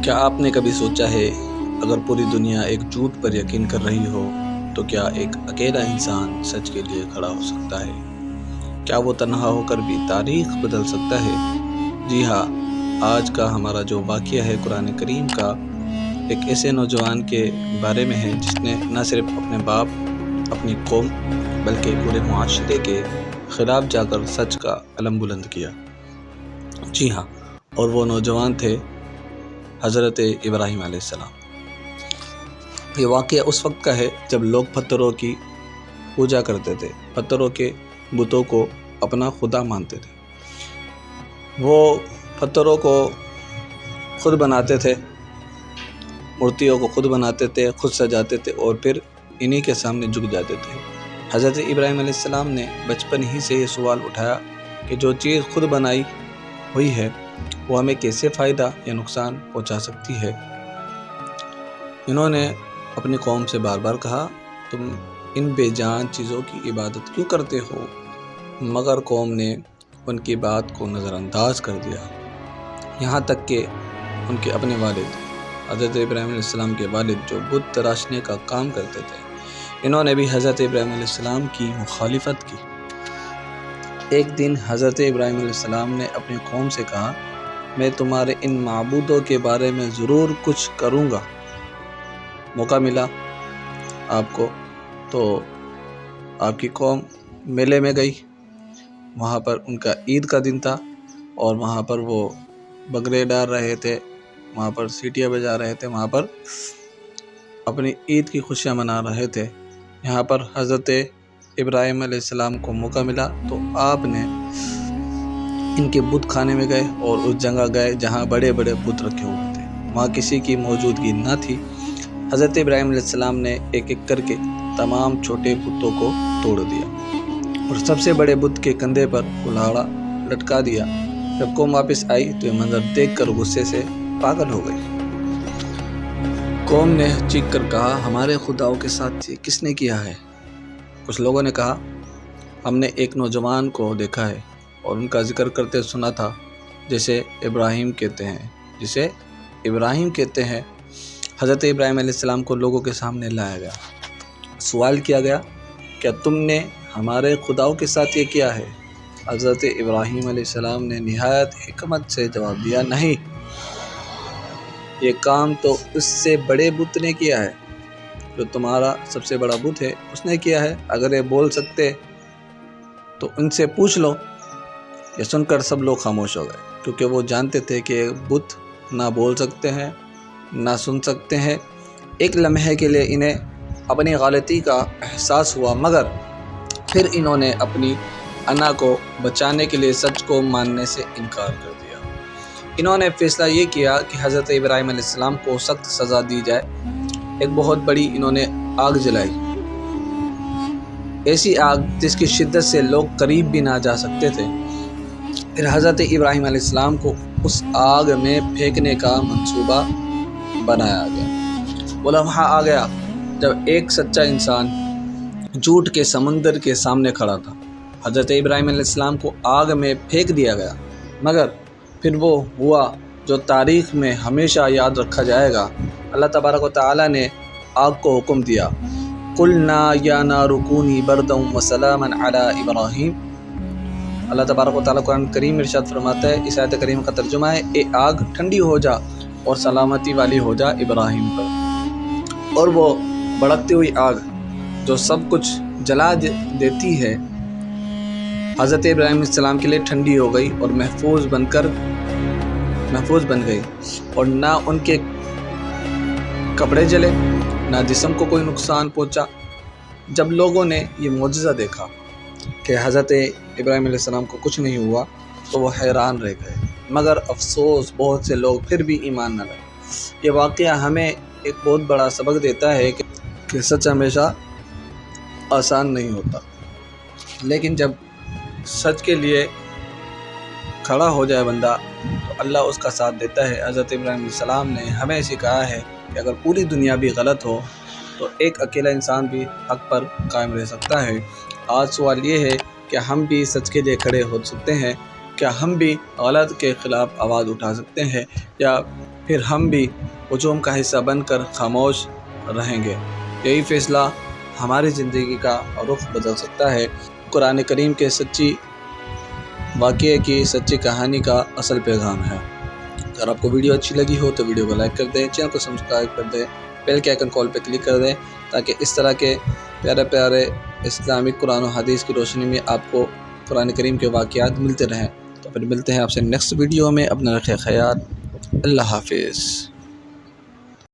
کیا آپ نے کبھی سوچا ہے اگر پوری دنیا ایک جھوٹ پر یقین کر رہی ہو تو کیا ایک اکیلا انسان سچ کے لیے کھڑا ہو سکتا ہے؟ کیا وہ تنہا ہو کر بھی تاریخ بدل سکتا ہے؟ جی ہاں، آج کا ہمارا جو واقعہ ہے قرآن کریم کا ایک ایسے نوجوان کے بارے میں ہے جس نے نہ صرف اپنے باپ، اپنی قوم بلکہ پورے معاشرے کے خلاف جا کر سچ کا علم بلند کیا۔ جی ہاں، اور وہ نوجوان تھے حضرت ابراہیم علیہ السلام۔ یہ واقعہ اس وقت کا ہے جب لوگ پتھروں کی پوجا کرتے تھے، پتھروں کے بتوں کو اپنا خدا مانتے تھے۔ وہ پتھروں کو خود بناتے تھے، مورتیوں کو خود بناتے تھے، خود سجاتے تھے اور پھر انہی کے سامنے جھک جاتے تھے۔ حضرت ابراہیم علیہ السلام نے بچپن ہی سے یہ سوال اٹھایا کہ جو چیز خود بنائی ہوئی ہے وہ ہمیں کیسے فائدہ یا نقصان پہنچا سکتی ہے۔ انہوں نے اپنی قوم سے بار بار کہا، تم ان بے جان چیزوں کی عبادت کیوں کرتے ہو؟ مگر قوم نے ان کی بات کو نظر انداز کر دیا، یہاں تک کہ ان کے اپنے والد حضرت ابراہیم علیہ السلام کے والد جو بت تراشنے کا کام کرتے تھے، انہوں نے بھی حضرت ابراہیم علیہ السلام کی مخالفت کی۔ ایک دن حضرت ابراہیم علیہ السلام نے اپنی قوم سے کہا، میں تمہارے ان معبودوں کے بارے میں ضرور کچھ کروں گا۔ موقع ملا آپ کو تو آپ کی قوم میلے میں گئی، وہاں پر ان کا عید کا دن تھا اور وہاں پر وہ بگرے ڈال رہے تھے، وہاں پر سیٹیاں بجا رہے تھے، وہاں پر اپنی عید کی خوشیاں منا رہے تھے۔ یہاں پر حضرت ابراہیم علیہ السلام کو موقع ملا تو آپ نے ان کے بت خانے میں گئے اور اس جگہ گئے جہاں بڑے بڑے بت رکھے ہوئے تھے، وہاں کسی کی موجودگی نہ تھی۔ حضرت ابراہیم علیہ السلام نے ایک ایک کر کے تمام چھوٹے بتوں کو توڑ دیا اور سب سے بڑے بت کے کندھے پر کلاڑا لٹکا دیا۔ جب قوم واپس آئی تو یہ منظر دیکھ کر غصے سے پاگل ہو گئی۔ قوم نے چیخ کر کہا، ہمارے خداؤں کے ساتھ یہ کس نے کیا ہے؟ کچھ لوگوں نے کہا، ہم نے ایک نوجوان کو دیکھا ہے اور ان کا ذکر کرتے سنا تھا جسے ابراہیم کہتے ہیں۔ حضرت ابراہیم علیہ السلام کو لوگوں کے سامنے لایا گیا، سوال کیا گیا، کیا تم نے ہمارے خداؤں کے ساتھ یہ کیا ہے؟ حضرت ابراہیم علیہ السلام نے نہایت حکمت سے جواب دیا، نہیں، یہ کام تو اس سے بڑے بت نے کیا ہے، جو تمہارا سب سے بڑا بت ہے اس نے کیا ہے۔ اگر یہ بول سکتے تو ان سے پوچھ لو۔ یہ سن کر سب لوگ خاموش ہو گئے، کیونکہ وہ جانتے تھے کہ بت نہ بول سکتے ہیں نہ سن سکتے ہیں۔ ایک لمحے کے لیے انہیں اپنی غلطی کا احساس ہوا، مگر پھر انہوں نے اپنی انا کو بچانے کے لیے سچ کو ماننے سے انکار کر دیا۔ انہوں نے فیصلہ یہ کیا کہ حضرت ابراہیم علیہ السلام کو سخت سزا دی جائے۔ ایک بہت بڑی انہوں نے آگ جلائی، ایسی آگ جس کی شدت سے لوگ قریب بھی نہ جا سکتے تھے۔ پھر حضرت ابراہیم علیہ السلام کو اس آگ میں پھینکنے کا منصوبہ بنایا گیا۔ وہ لمحہ آ گیا جب ایک سچا انسان جھوٹ کے سمندر کے سامنے کھڑا تھا۔ حضرت ابراہیم علیہ السلام کو آگ میں پھینک دیا گیا، مگر پھر وہ ہوا جو تاریخ میں ہمیشہ یاد رکھا جائے گا۔ اللہ تبارک و تعالیٰ نے آگ کو حکم دیا، قُلْنَا يَا نَارُ كُونِي بَرْدًا وَسَلَامًا عَلَىٰ إِبْرَاهِيمَ۔ اللہ تبارک و تعالیٰ قرآن کریم ارشاد فرماتا ہے، اس آیت کریم کا ترجمہ ہے، اے آگ ٹھنڈی ہو جا اور سلامتی والی ہو جا ابراہیم پر۔ اور وہ بھڑکتی ہوئی آگ جو سب کچھ جلا دیتی ہے، حضرت ابراہیم علیہ السلام کے لیے ٹھنڈی ہو گئی اور محفوظ بن گئی، اور نہ ان کے کپڑے جلے نہ جسم کو کوئی نقصان پہنچا۔ جب لوگوں نے یہ معجزہ دیکھا کہ حضرت ابراہیم علیہ السلام کو کچھ نہیں ہوا تو وہ حیران رہ گئے، مگر افسوس بہت سے لوگ پھر بھی ایمان نہ لائے۔ یہ واقعہ ہمیں ایک بہت بڑا سبق دیتا ہے کہ سچ ہمیشہ آسان نہیں ہوتا، لیکن جب سچ کے لیے کھڑا ہو جائے بندہ تو اللہ اس کا ساتھ دیتا ہے۔ حضرت ابراہیم علیہ السلام نے ہمیں سکھایا ہے کہ اگر پوری دنیا بھی غلط ہو تو ایک اکیلا انسان بھی حق پر قائم رہ سکتا ہے۔ آج سوال یہ ہے کہ ہم بھی سچ کے لیے کھڑے ہو سکتے ہیں؟ کیا ہم بھی غلط کے خلاف آواز اٹھا سکتے ہیں؟ یا پھر ہم بھی ہجوم کا حصہ بن کر خاموش رہیں گے۔ یہی فیصلہ ہماری زندگی کا رخ بدل سکتا ہے۔ قرآن کریم کے سچی واقعے کی سچی کہانی کا اصل پیغام ہے۔ اگر آپ کو ویڈیو اچھی لگی ہو تو ویڈیو کو لائک کر دیں، چینل کو سبسکرائب کر دیں، بیل کے آئیکن کال پہ کلک کر دیں تاکہ اس طرح کے پیارے پیارے اسلامک قرآن و حدیث کی روشنی میں آپ کو قرآن کریم کے واقعات ملتے رہیں۔ تو پھر ملتے ہیں آپ سے نیکسٹ ویڈیو میں۔ اپنا رکھیں خیال۔ اللہ حافظ۔